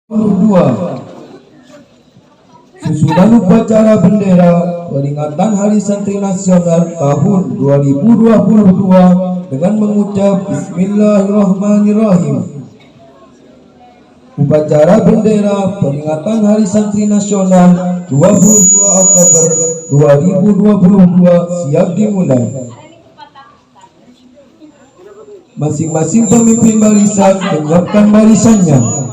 22. Susunan upacara bendera peringatan Hari Santri Nasional tahun 2022 dengan mengucap Bismillahirrahmanirrahim. Upacara bendera peringatan Hari Santri Nasional 22 Oktober 2022 siap dimulai. Masing-masing pemimpin barisan menyiapkan barisannya.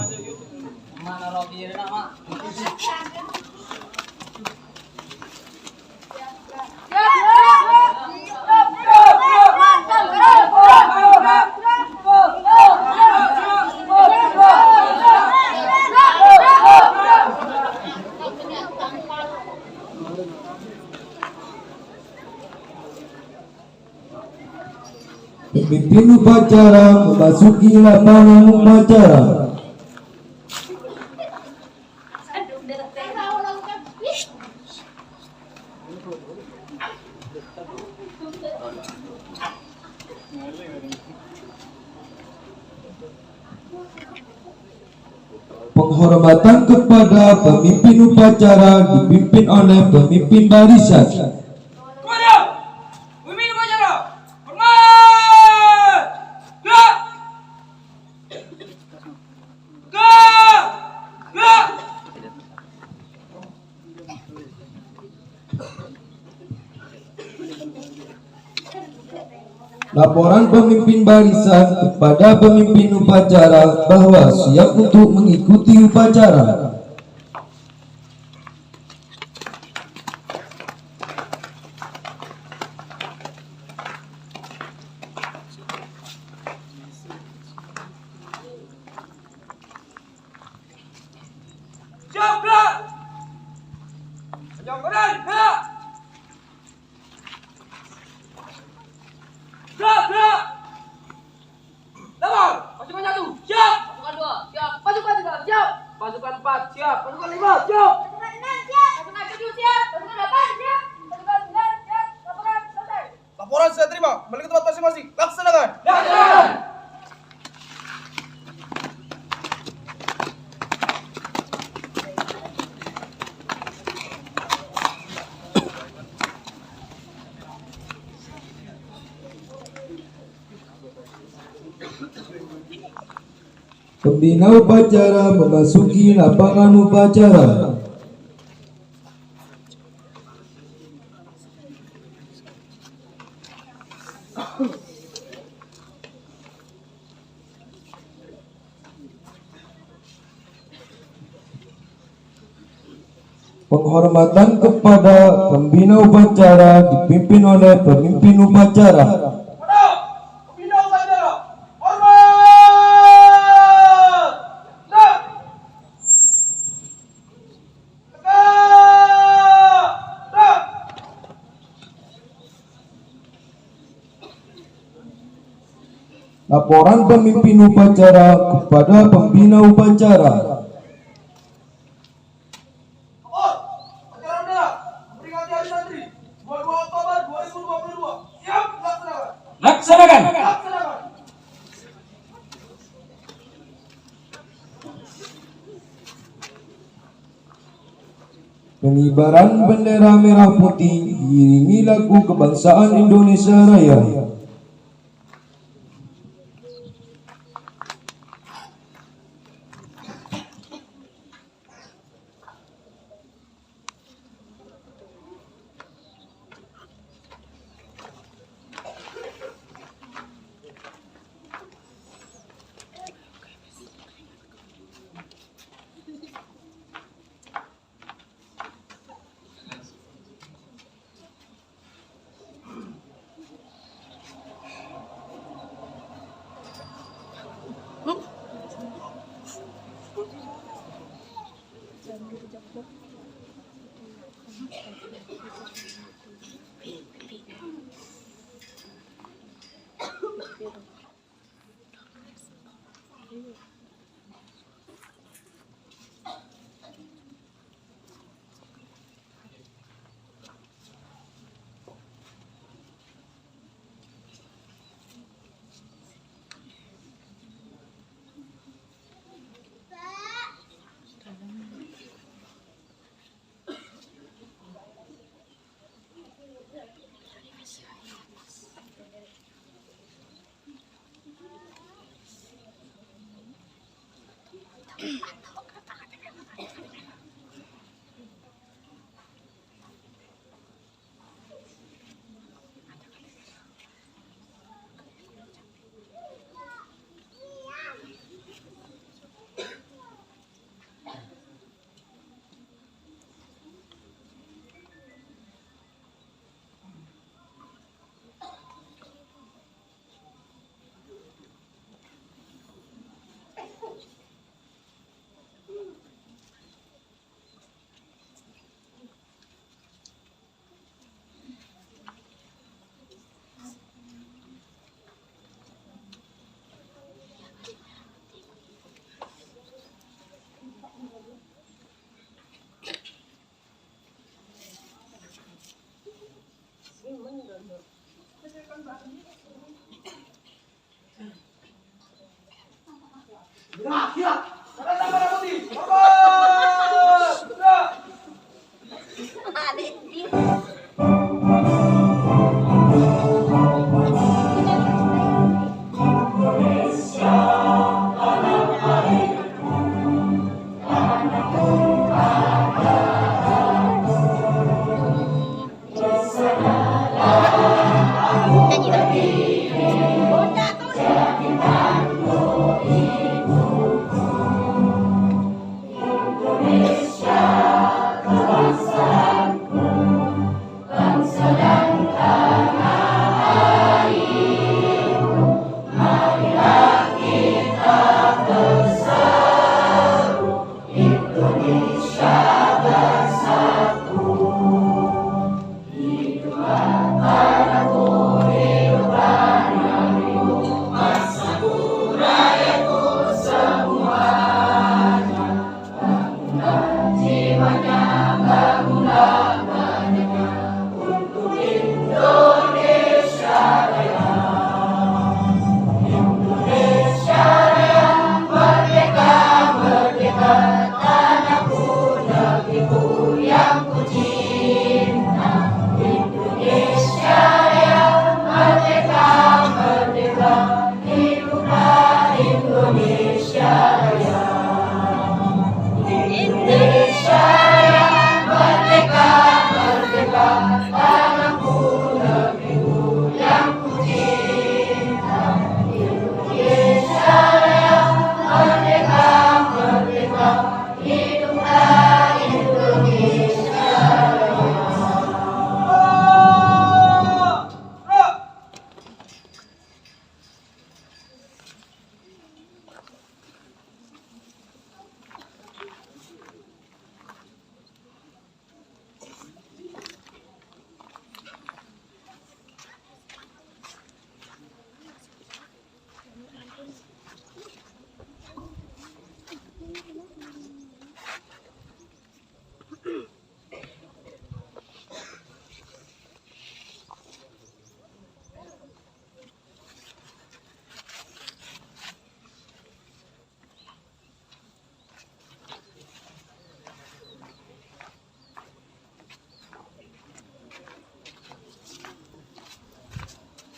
Pemimpin upacara memasuki lapangan upacara. Penghormatan kepada pemimpin upacara dipimpin oleh pemimpin barisan. Laporan pemimpin barisan kepada pemimpin upacara bahwa siap untuk mengikuti upacara. Siap, gerak! Panjang badan, gerak! Gerak! Lawan! Pasukan 1, siap! Pasukan 2, siap! Pasukan 3, siap! Pasukan 4, siap! Pasukan 5, siap! Pasukan 6, siap! Pasukan 7, siap! Pasukan 8, siap! Pasukan 9, siap! Laporan selesai! Laporan saya terima. Balik ke tempat masing-masing. Laksanakan! Laksanakan! Pembina upacara memasuki lapangan upacara. Penghormatan kepada pembina upacara dipimpin oleh pemimpin upacara. Laporan pemimpin upacara kepada pembina upacara. Acara bendera memperingati Hari Santri 22 Oktober 2022. Siap, laksanakan. Laksanakan. Laksanakan. Pengibaran bendera merah putih diiringi lagu kebangsaan Indonesia Raya. Gerak, gerak. Merah merah putih. Fokus. Gerak.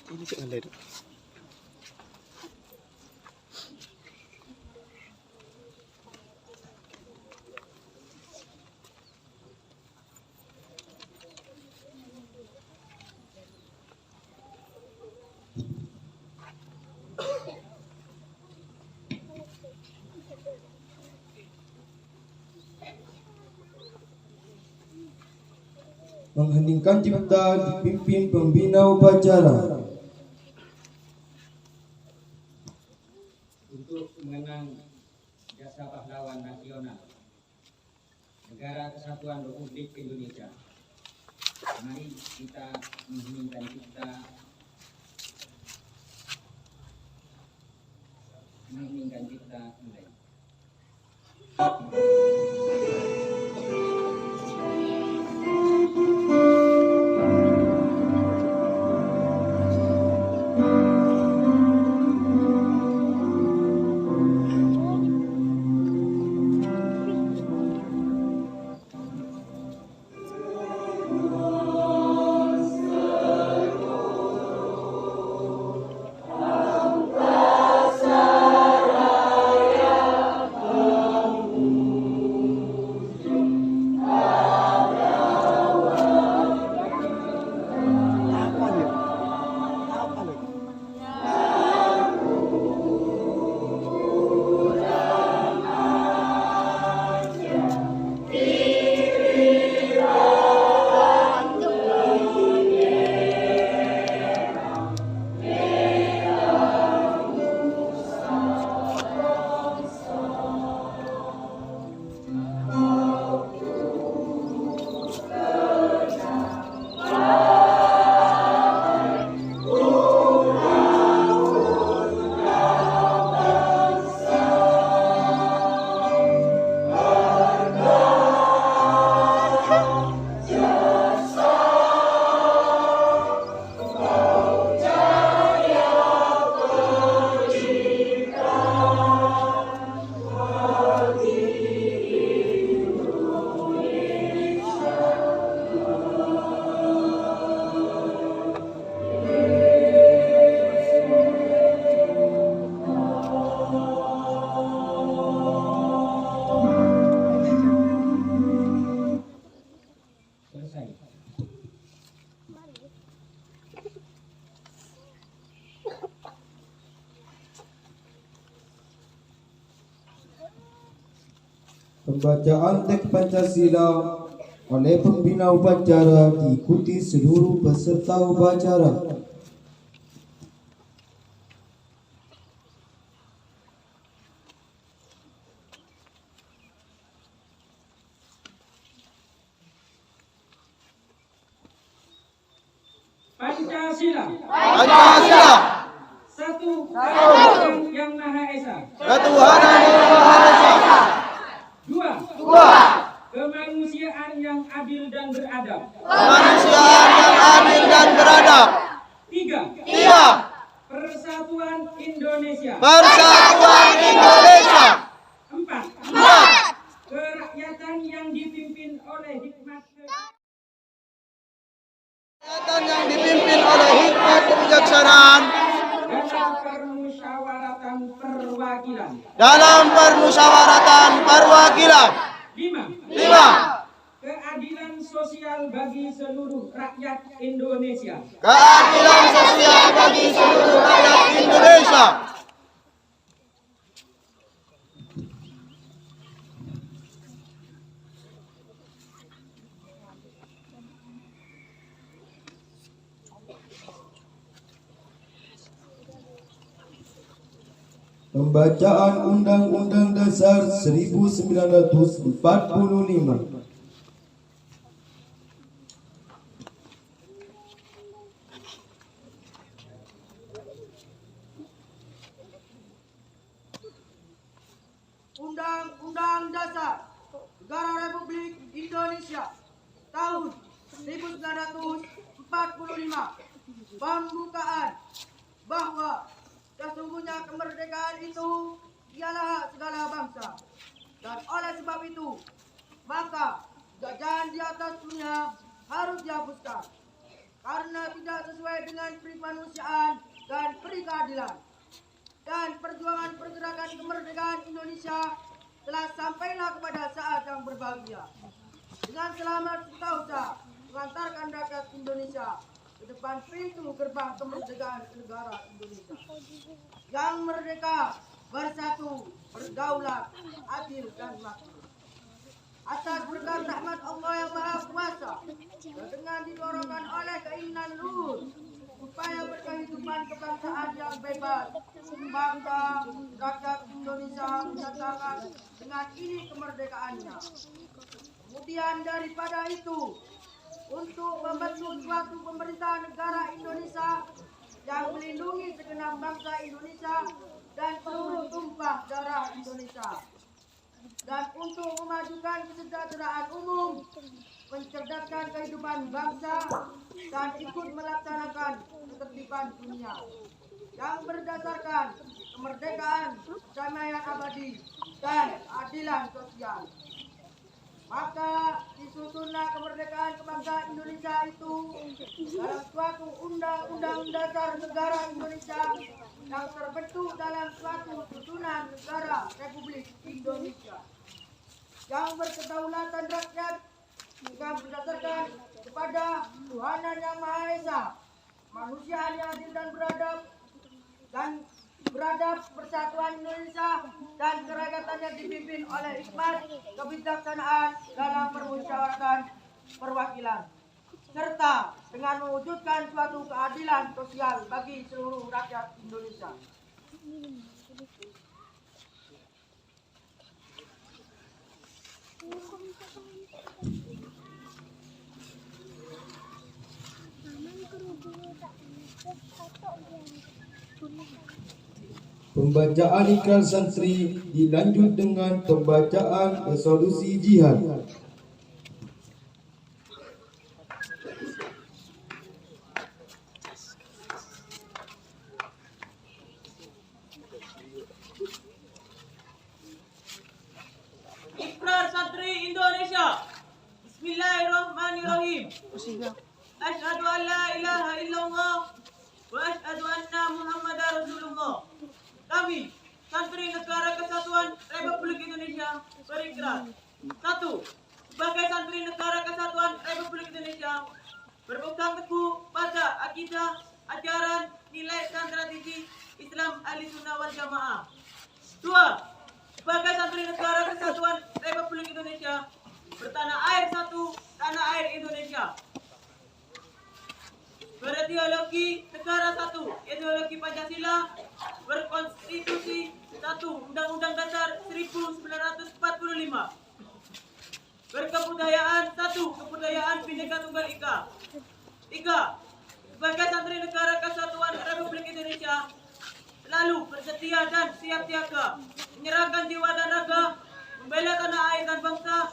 Ini cek ngalir. Mengheningkan cipta dipimpin pembina upacara. Untuk mengenang jasa pahlawan nasional Negara Kesatuan Republik Indonesia, mari kita mengheningkan cipta mulai. Pembacaan teks Pancasila oleh pembina upacara diikuti seluruh peserta upacara. Pancasila. Pancasila, Satu Tuhan yang Maha Esa. ketuhanan yang Maha Esa. Dua, Dua, kemanusiaan yang adil dan beradab. kemanusiaan yang adil dan beradab. Tiga, Tiga, persatuan Indonesia. persatuan Indonesia. Empat, Empat, kerakyatan yang dipimpin oleh hikmat kegiatan yang dipimpin oleh hikmat kebijaksanaan dalam permusyawaratan perwakilan. dalam permusyawaratan perwakilan. Lima, Lima, keadilan sosial bagi seluruh rakyat Indonesia. keadilan sosial bagi seluruh rakyat Indonesia. Pembacaan Undang-Undang Dasar 1945. Undang-Undang Dasar Negara Republik Indonesia tahun 1945 pembukaan bahwa sesungguhnya kemerdekaan itu ialah hak segala bangsa, dan oleh sebab itu maka jajahan di atas dunia harus dihapuskan karena tidak sesuai dengan kemanusiaan dan keadilan. Dan perjuangan pergerakan kemerdekaan Indonesia telah sampailah kepada saat yang berbahagia. Dengan selamat bertausa mengantarkan rakyat Indonesia ke depan pintu gerbang kemerdekaan negara Indonesia yang merdeka, bersatu, berdaulat, adil dan makmur. Atas berkat rahmat Allah yang Maha Kuasa dan dengan didorongkan oleh keinginan luhur upaya berkehidupan kebangsaan yang bebas, bangsa rakyat Indonesia menyatakan dengan ini kemerdekaannya. Kemudian daripada itu, untuk membentuk suatu pemerintah negara Indonesia yang melindungi segenap bangsa Indonesia dan seluruh tumpah darah Indonesia, dan untuk memajukan kesejahteraan umum, mencerdaskan kehidupan bangsa, dan ikut melaksanakan ketertiban dunia yang berdasarkan kemerdekaan, kedamaian abadi, dan keadilan sosial. Maka disusunlah kemerdekaan kebangsaan Indonesia itu dalam suatu undang-undang dasar negara Indonesia yang terbentuk dalam suatu susunan negara Republik Indonesia yang berkedaulatan rakyat yang berdasarkan kepada Tuhanan yang Maha Esa, kemanusiaan yang adil dan beradab, persatuan Indonesia dan kerakyatan yang dipimpin oleh hikmat kebijaksanaan dalam permusyawaratan perwakilan, serta dengan mewujudkan suatu keadilan sosial bagi seluruh rakyat Indonesia. Pembacaan ikrar santri dilanjut dengan pembacaan resolusi jihad. Ikrar Santri Indonesia. Bismillahirrahmanirrahim. Asyhadu an la ilaha illallah wa asyhadu anna Muhammadar Rasulullah. Kami, Santri Negara Kesatuan Republik Indonesia, berikrar. 1. Sebagai Santri Negara Kesatuan Republik Indonesia, berpegang teguh pada akidah, ajaran, nilai dan tradisi Islam Ahlussunnah wal Jamaah. 2. Sebagai Santri Negara Kesatuan Republik Indonesia, bertanah air satu, tanah air Indonesia. Berideologi negara satu, ideologi Pancasila, berkonstitusi satu, Undang-Undang Dasar 1945. Berkebudayaan satu, kebudayaan Bhinneka Tunggal Ika. 3. Sebagai santri negara Kesatuan Republik Indonesia, selalu bersedia dan siap siaga menyerahkan jiwa dan raga, membela tanah air dan bangsa,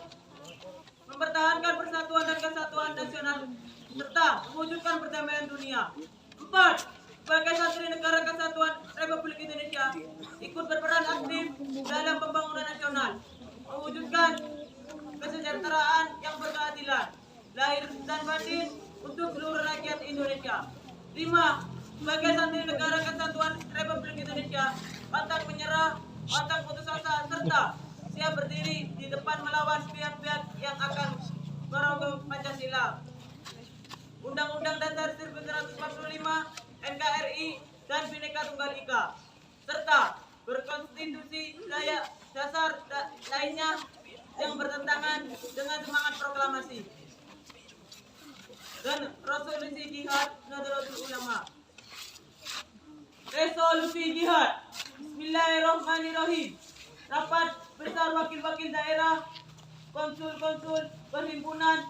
mempertahankan persatuan dan kesatuan nasional, serta mewujudkan perdamaian dunia. 4. Sebagai santri negara Kesatuan Republik Indonesia, ikut berperan aktif dalam pembangunan nasional, mewujudkan kesejahteraan yang berkeadilan, lahir dan batin untuk seluruh rakyat Indonesia. 5. Sebagai santri negara Kesatuan Republik Indonesia, pantang menyerah, pantang putus asa, serta siap berdiri di depan melawan pihak-pihak yang akan merogok Pancasila, Undang-Undang Dasar 1945, NKRI, dan Bhinneka Tunggal Ika, serta berkonstitusi dasar lainnya yang bertentangan dengan semangat proklamasi dan resolusi jihad Nahdlatul Ulama. Resolusi jihad. Bismillahirrahmanirrahim. Rapat besar wakil-wakil daerah, konsul-konsul perhimpunan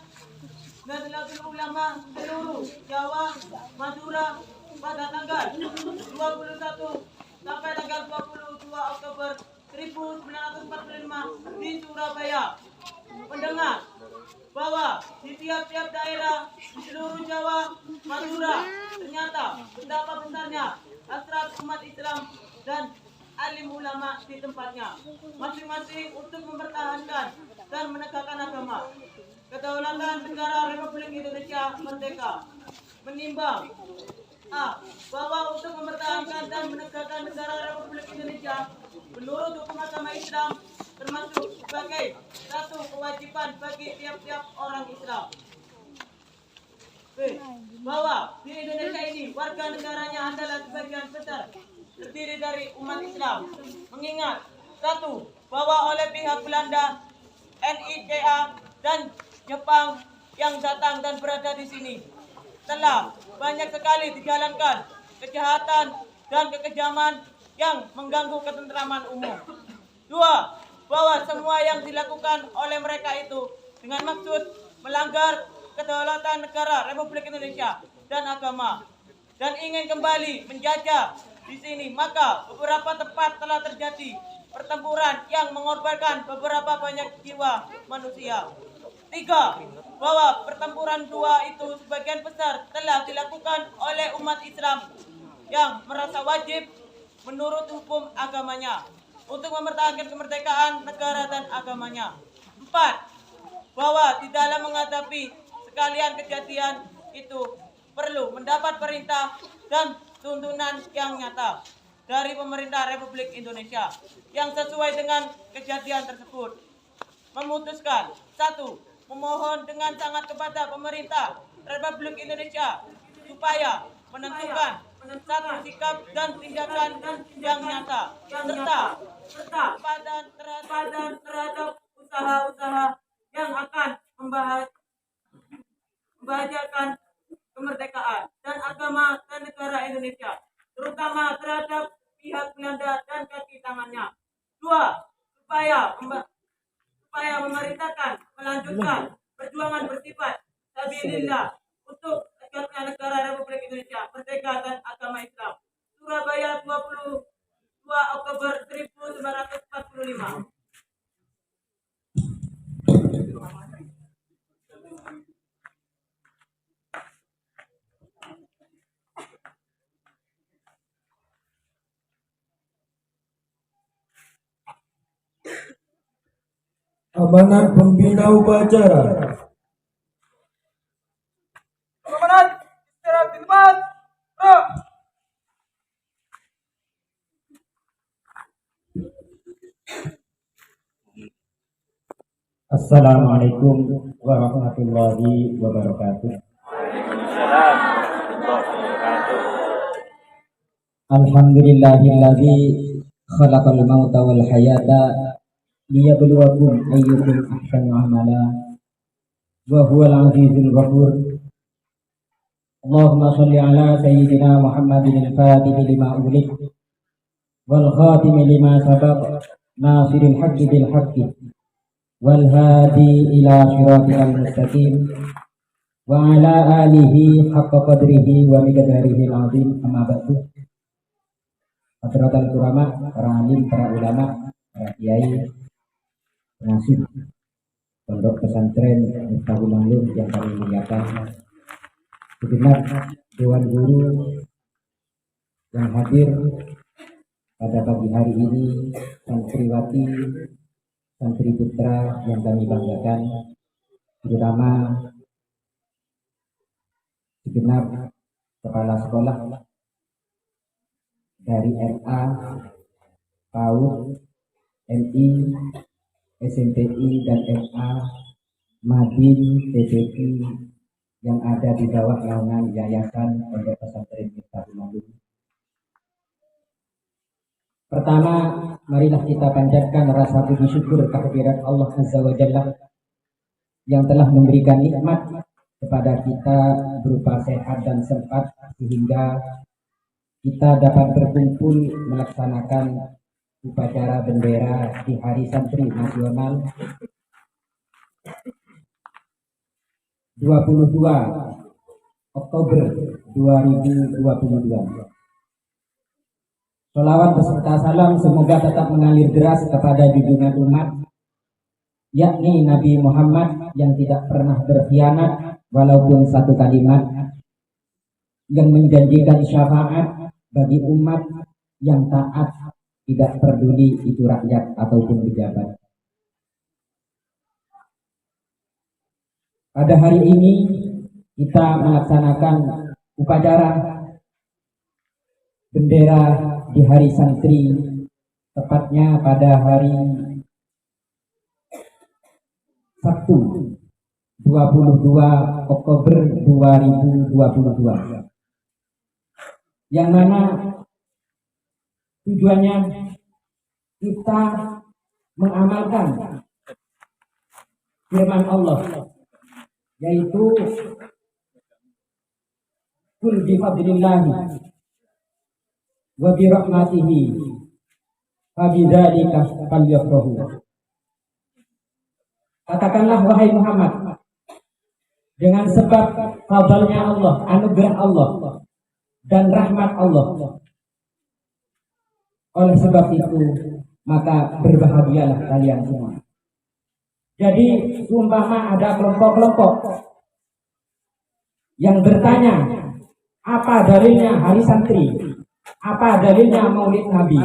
Nahdlatul Ulama seluruh Jawa, Madura pada tanggal 21 sampai tanggal 22 Oktober 1945 di Surabaya. Mendengar bahwa di tiap-tiap daerah di seluruh Jawa, Madura ternyata betapa besarnya hasrat umat Islam dan alim ulama di tempatnya masing-masing untuk mempertahankan dan menegakkan agama, kedaulatan negara Republik Indonesia merdeka. Menimbang A. Bahwa untuk mempertahankan dan menegakkan negara Republik Indonesia menurut hukum agama Islam termasuk sebagai satu kewajiban bagi tiap-tiap orang Islam. B. Bahwa di Indonesia ini warga negaranya adalah sebagian besar terdiri dari umat Islam. Mengingat satu, bahwa oleh pihak Belanda, NICA, dan Jepang yang datang dan berada di sini telah banyak sekali dijalankan kejahatan dan kekejaman yang mengganggu ketentraman umum. 2. Bahwa semua yang dilakukan oleh mereka itu dengan maksud melanggar kedaulatan negara Republik Indonesia dan agama dan ingin kembali menjajah di sini, maka beberapa tempat telah terjadi pertempuran yang mengorbankan beberapa banyak jiwa manusia. 3. Bahwa pertempuran dua itu sebagian besar telah dilakukan oleh umat Islam yang merasa wajib menurut hukum agamanya untuk mempertahankan kemerdekaan negara dan agamanya. 4. Bahwa di dalam menghadapi sekalian kejadian itu perlu mendapat perintah dan tuntunan yang nyata dari pemerintah Republik Indonesia yang sesuai dengan kejadian tersebut. Memutuskan 1. Memohon dengan sangat kepada pemerintah Republik Indonesia supaya menentukan satu sikap dan tindakan yang nyata serta padan terhadap usaha-usaha yang akan membahayakan kemerdekaan dan agama dan negara Indonesia, terutama terhadap pihak Belanda dan kaki tangannya. 2. Supaya memerintahkan melanjutkan perjuangan bersifat sabilillah untuk tegaknya negara Republik Indonesia merdeka dan agama Islam. Surabaya 22 Oktober 1945. Amanat Pembina Upacara. Komandan, istirahat di tempat. Bro. Assalamualaikum warahmatullahi wabarakatuh. Alhamdulillahilladzi khalaqal mauta wal hayata liyabluwakum ayyukum ahsanu amala wa huwal azizul ghafur. Allahumma shalli ala sayyidina Muhammadin al-Fatihi lima ughliq wal khatimi lima sabaq nasiril haqqi bil haqqi wal hadi ila siratikal mustaqim wa ala alihi haqqa qadrihi wa miqdarihi al-azim. Amma ba'du. Hadratul ulama, para alim, para ulama, para kiai, pengasuh pondok pesantren Miftahul Ulum yang kami muliakan, segenap dewan guru yang hadir pada pagi hari ini, santriwati, santri putra yang kami banggakan, terutama segenap kepala sekolah dari MA, PAUD, MI, SMPI dan MA, Madin, TPI yang ada di bawah naungan Yayasan Pondok Pesantren Miftahul Ulum. Pertama, marilah kita panjatkan rasa puji syukur kehadirat Allah Azza wa Jalla yang telah memberikan nikmat kepada kita berupa sehat dan sempat sehingga kita dapat berkumpul melaksanakan upacara bendera di Hari Santri Nasional 22 Oktober 2022. Sholawat beserta salam semoga tetap mengalir deras kepada junjungan umat, yakni Nabi Muhammad yang tidak pernah berkhianat walaupun satu kalimat, yang menjanjikan syafaat bagi umat yang taat, tidak peduli itu rakyat ataupun pejabat. Pada hari ini kita melaksanakan upacara bendera di Hari Santri, tepatnya pada hari Sabtu 22 Oktober 2022, yang mana tujuannya kita mengamalkan firman Allah, yaitu kul bi fadlillahi wa bi rahmatihi fa bidzalika falyafrahu. Katakanlah wahai Muhammad, dengan sebab fadlnya Allah, anugerah Allah dan rahmat Allah, oleh sebab itu maka berbahagialah kalian semua. Jadi umpama ada kelompok-kelompok yang bertanya, apa dalilnya Hari Santri, apa dalilnya Maulid Nabi,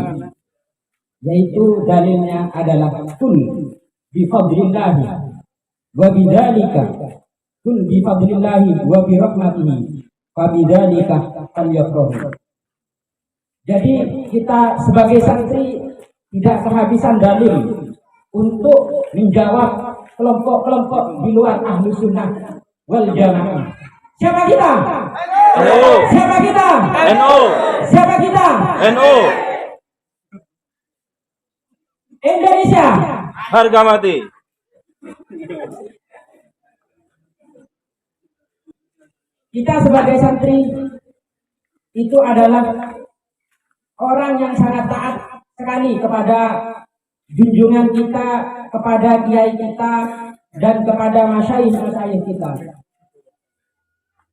yaitu dalilnya adalah kul bi fadlillahi wa bidzalika, kul bi fadlillahi wa bi rahmatihi fa bidzalika falyafrahu. Jadi kita sebagai santri tidak kehabisan dalil untuk menjawab kelompok-kelompok di luar ahlu sunnah wal jamaah. Siapa kita? NU. Siapa kita? NU. Siapa kita? NU. Indonesia. Harga mati. Kita sebagai santri itu adalah orang yang sangat taat sekali kepada junjungan kita, kepada kiai kita, dan kepada masyayikh kita.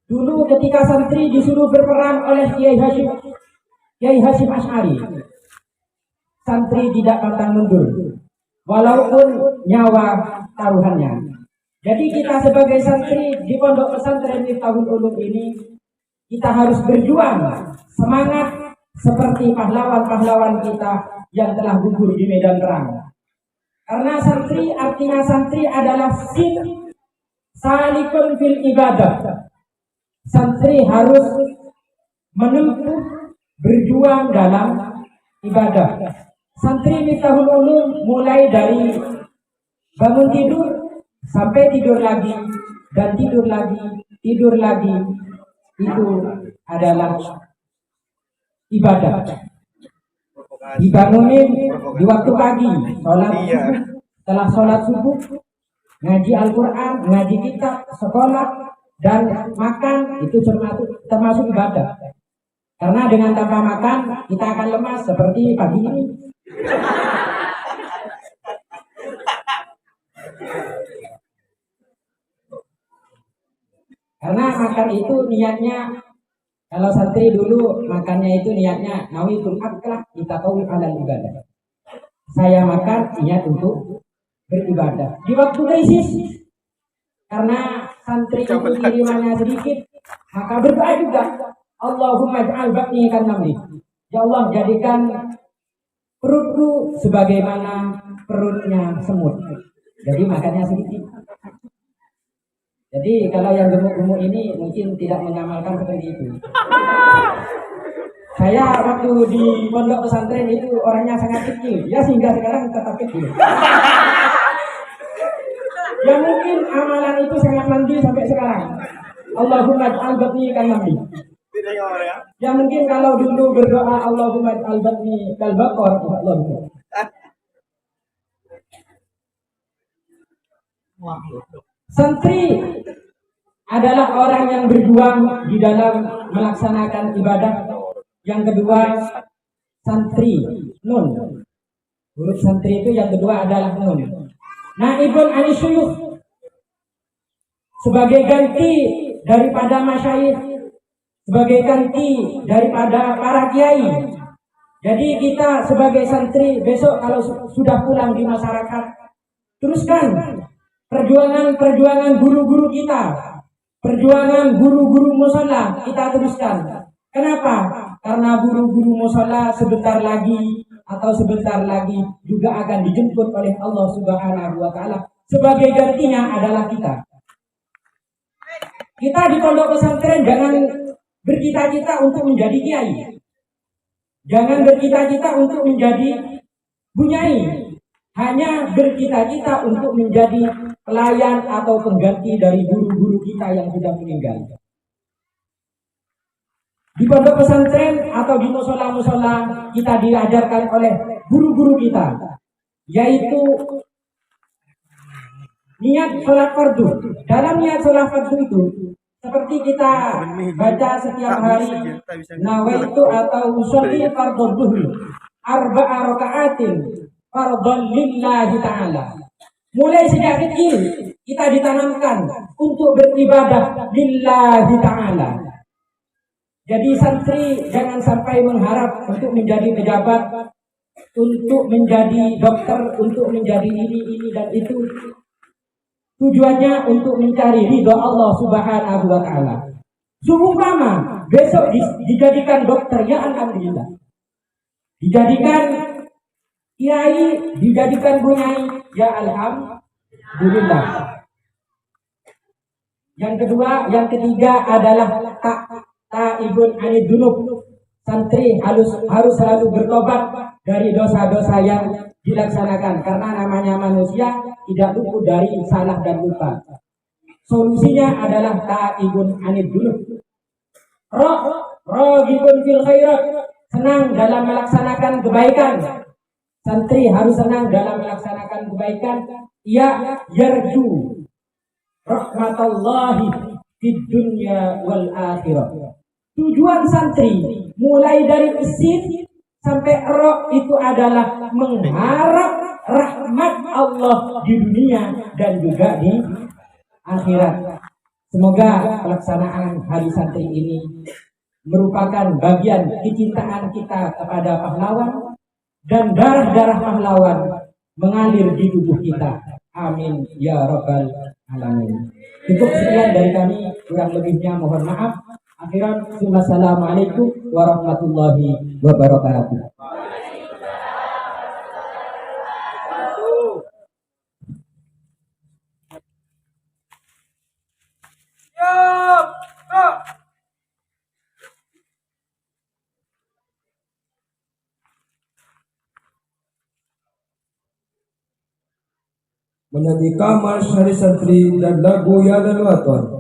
Dulu ketika santri disuruh berperang oleh Kiai Hasyim Asy'ari, santri tidak pantang mundur, walaupun nyawa taruhannya. Jadi kita sebagai santri di Pondok Pesantren Miftahul Ulum ini, kita harus berjuang semangat seperti pahlawan-pahlawan kita yang telah gugur di medan perang. Karena santri, artinya santri adalah salikun fil ibadah. Santri harus menempuh berjuang dalam ibadah. Santri Miftahul Ulum mulai dari bangun tidur sampai tidur lagi dan tidur lagi, itu adalah ibadah. Dibangunin di waktu pagi, sholat subuh, setelah sholat subuh, ngaji Al-Quran, ngaji kitab, sekolah, dan makan itu termasuk ibadah. Karena dengan tanpa makan kita akan lemas seperti pagi ini. Karena makan itu niatnya, kalau santri dulu makannya itu niatnya nawitul aklah kita tahu alal ibadah. Saya makan niat untuk beribadah. Di waktu krisis, karena santri itu kirimannya sedikit, maka berdoa juga. Allahumma ja'al batni kan namli. Ya Allah, jadikan perutku sebagaimana perutnya semut. Jadi makannya sedikit. Jadi kalau yang gemuk-gemuk ini mungkin tidak mengamalkan seperti itu. Saya waktu di pondok pesantren itu orangnya sangat kecil, ya sehingga sekarang tetap kecil. Ya mungkin amalan itu sangat mandi sampai sekarang. Allahumma ja'al batni kan namli. Ya mungkin kalau dulu berdoa Allahumma ja'al batni kal baqar, Allah. Santri adalah orang yang berjuang di dalam melaksanakan ibadah. Yang kedua, santri, nun. Huruf santri itu yang kedua adalah nun. Naibun anisyuyuh, sebagai ganti daripada masyayikh, sebagai ganti daripada para kiai. Jadi kita sebagai santri besok kalau sudah pulang di masyarakat, teruskan perjuangan guru-guru kita, perjuangan guru-guru musola kita teruskan. Kenapa? Karena guru-guru musola sebentar lagi juga akan dijemput oleh Allah Subhanahu wa taala. Sebagai gantinya adalah kita. Kita di pondok pesantren jangan bercita-cita untuk menjadi kiai. Jangan bercita-cita untuk menjadi bunyai. Hanya bercita-cita untuk menjadi pelayan atau pengganti dari guru-guru kita yang sudah meninggal. Di pondok pesantren atau di musola-musola kita diajarkan oleh guru-guru kita, yaitu niat sholat fardu. Dalam niat sholat fardu itu, seperti kita baca setiap hari, nawaitu atau usolli fardhu dhuhri arba'a raka'atin fardhan lillahi ta'ala. Mulai sejak kecil kita ditanamkan untuk beribadah lillahi ta'ala. Jadi santri jangan sampai mengharap untuk menjadi pejabat, untuk menjadi dokter, untuk menjadi ini dan itu. Tujuannya untuk mencari ridho Allah Subhanahu wa taala. Seumpama besok dijadikan dokter, ya alhamdulillah. Dijadikan kiai, dijadikan bunyai, ya alhamdulillah. Yang ketiga adalah ta'ibun anid dzunub. Santri harus selalu bertobat dari dosa-dosa yang dilaksanakan, karena namanya manusia tidak luput dari salah dan lupa. Solusinya adalah ta'ibun anid dzunub. Raghibun fil khairat, senang dalam melaksanakan kebaikan. Santri harus senang dalam melaksanakan kebaikan. Ia yarju rahmatallahi fid dunya wal akhirah. Tujuan santri mulai dari isim sampai roh itu adalah mengharap rahmat Allah di dunia dan juga di akhirat. Semoga pelaksanaan hari santri ini merupakan bagian kecintaan kita kepada pahlawan dan darah-darah pahlawan mengalir di tubuh kita. Amin ya rabbal alamin. Cukup sekian dari kami, kurang lebihnya mohon maaf. Akhiran, wassalamualaikum warahmatullahi wabarakatuh. Menyanyi kamar syari santri dan lagu ya dan waton.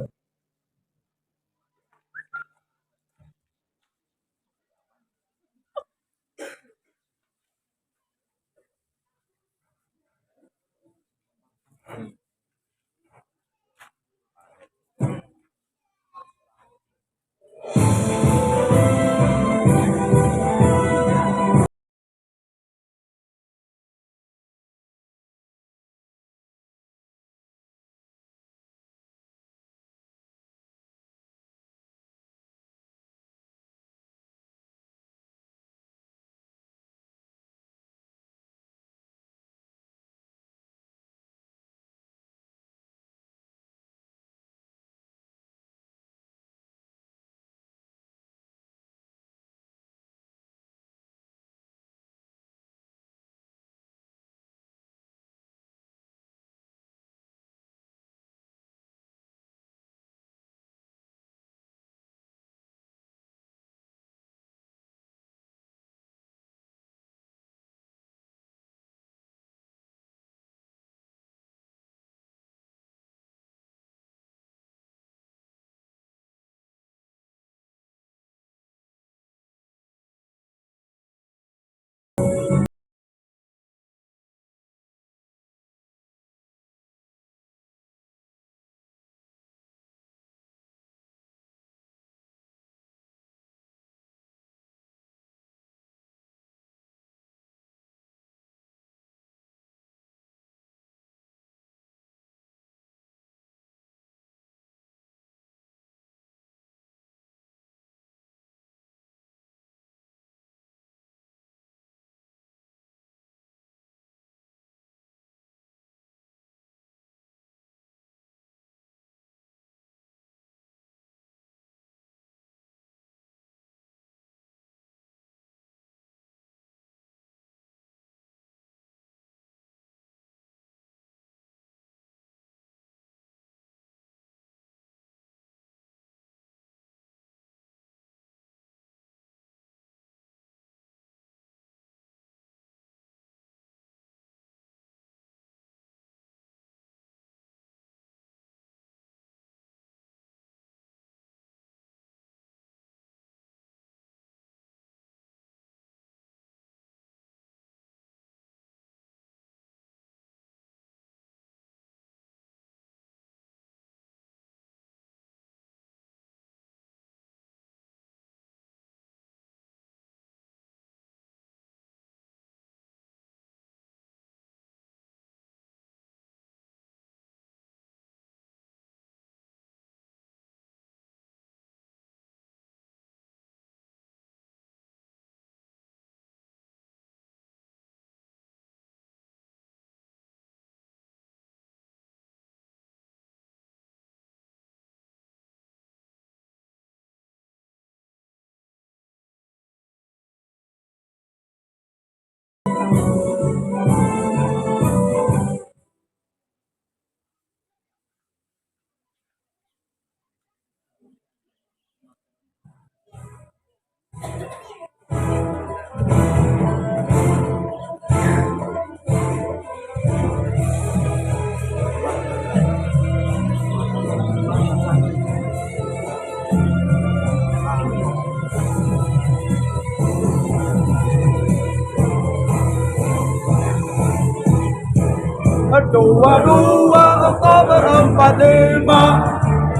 22 Oktober 45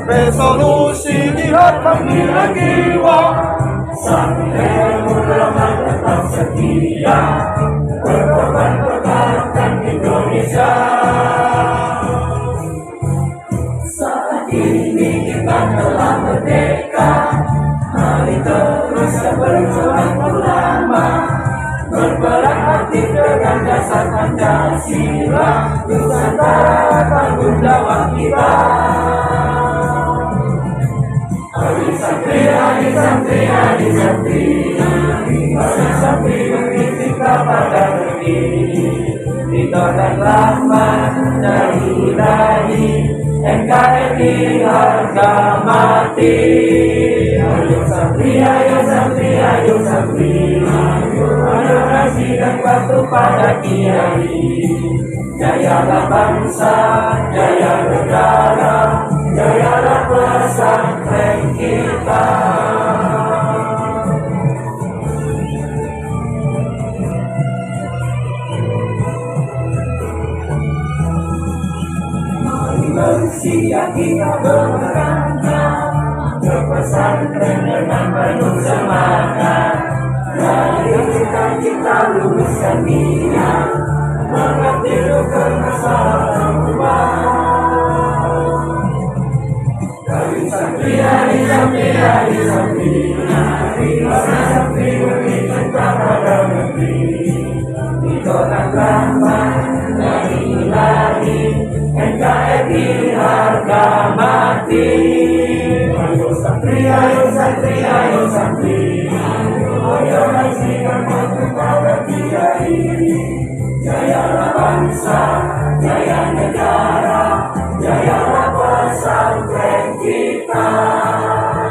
resolusi jihad panggilan jiwa sampai ulama tetap setia berkorban pertahankan Indonesia. Saat ini kita telah merdeka, mari terus berjuang ulama, berperan aktif dengan dasar Pancasila, Nusantara tanggung jawab kita. Hari santri, hari santri, hari santri, hari santri beristika pada negeri, ridho dan rahmat dari Ilahi, NKRI harga mati. Ayo santri, ayo santri, ayo santri, ayo nasi dan batu pada kiai. Jayalah bangsa, jaya negara, jayalah pesantren kita. Mari bersiap kita berangkat ke pesantren dengan penuh semangat. Dari cita-cita luruskan niat, mengabdikan masalah umat. Hari santri, hari santri, hari santri, hari santri berikan kepada negeri, ridho dan rahmat dari Ilahi, NKRI harga mati. Ayo santri, ayo santri, ayo santri, ayo nasikan maju pada kiai. Jayalah bangsa, jaya negara, jayalah pesantren kita.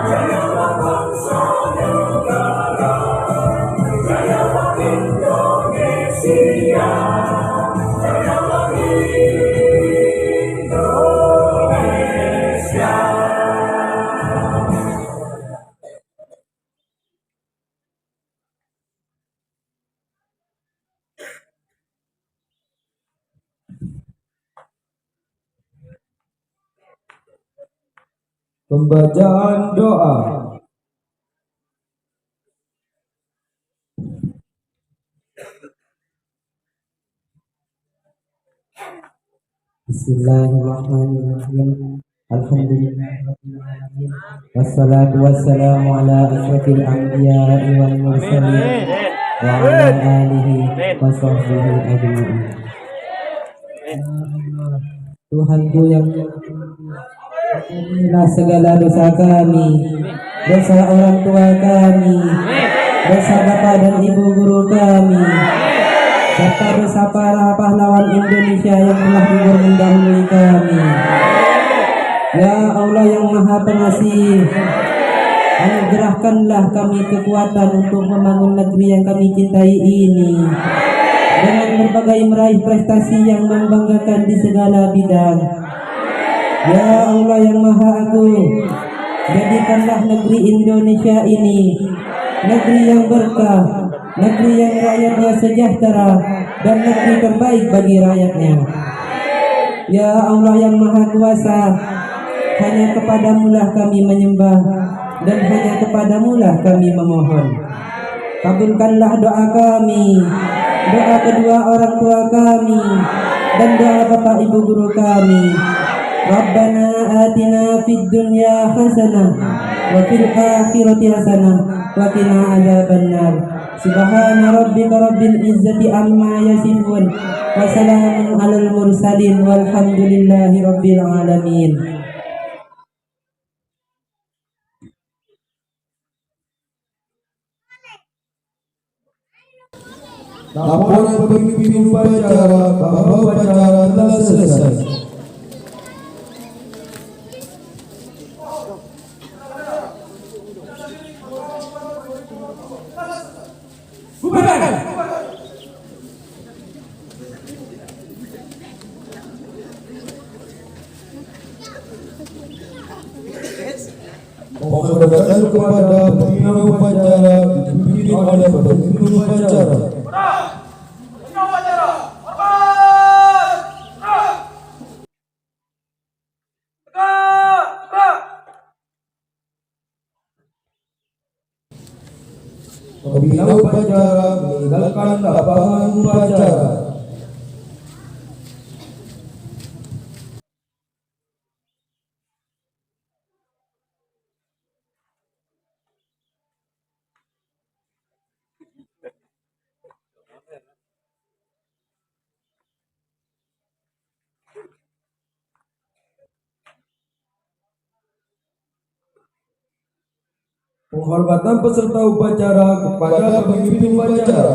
Jayalah bangsa negara, jayalah Indonesia, jayalah Indonesia. Pembacaan doa. Bismillahirrahmanirrahim. Alhamdulillahirrahmanirrahim. Wassalatu wassalamu ala asyrafil anbiya'i wal mursalin wa ala alihi wa sahbihi ajma'in. Tuhanku yang ampunilah segala dosa kami, dosa orang tua kami, dosa bapa dan ibu guru kami, serta dosa para pahlawan Indonesia yang telah gugur mendahului kami. Ya Allah yang Maha Pengasih, anugerahkanlah kami kekuatan untuk membangun negeri yang kami cintai ini dengan berbagai meraih prestasi yang membanggakan di segala bidang. Ya Allah yang Maha Agung, jadikanlah negeri Indonesia ini negeri yang berkah, negeri yang rakyatnya sejahtera, dan negeri terbaik bagi rakyatnya. Ya Allah yang Maha Kuasa, hanya kepadamulah kami menyembah, dan hanya kepadamulah kami memohon. Kabulkanlah doa kami, doa kedua orang tua kami, dan doa bapak ibu guru kami. Rabbana atina fid dunya hasanah wa fil akhirati hasanah wa qina adzabannar. Subhana rabbika rabbil izzati amma yasifun wa salamun alal mursalin walhamdulillahi rabbil alamin. Laporan pemimpin upacara bahwa upacara telah selesai. Mohon kepada pimpinan upacara dipimpin oleh pemimpin upacara. Pembina upacara meninggalkan lapangan upacara. Penghormatan peserta upacara kepada pemimpin upacara.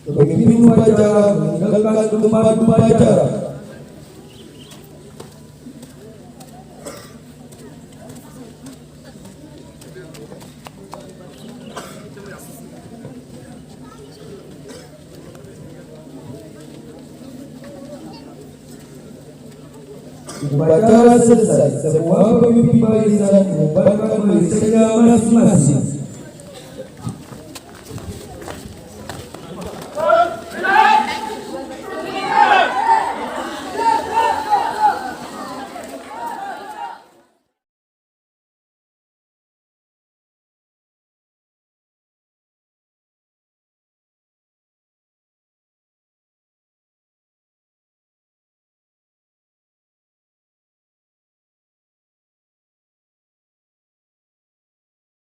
Pemimpin upacara meninggalkan tempat upacara. Upacara selesai, semua pemimpin barisan membubarkan barisannya masing-masing.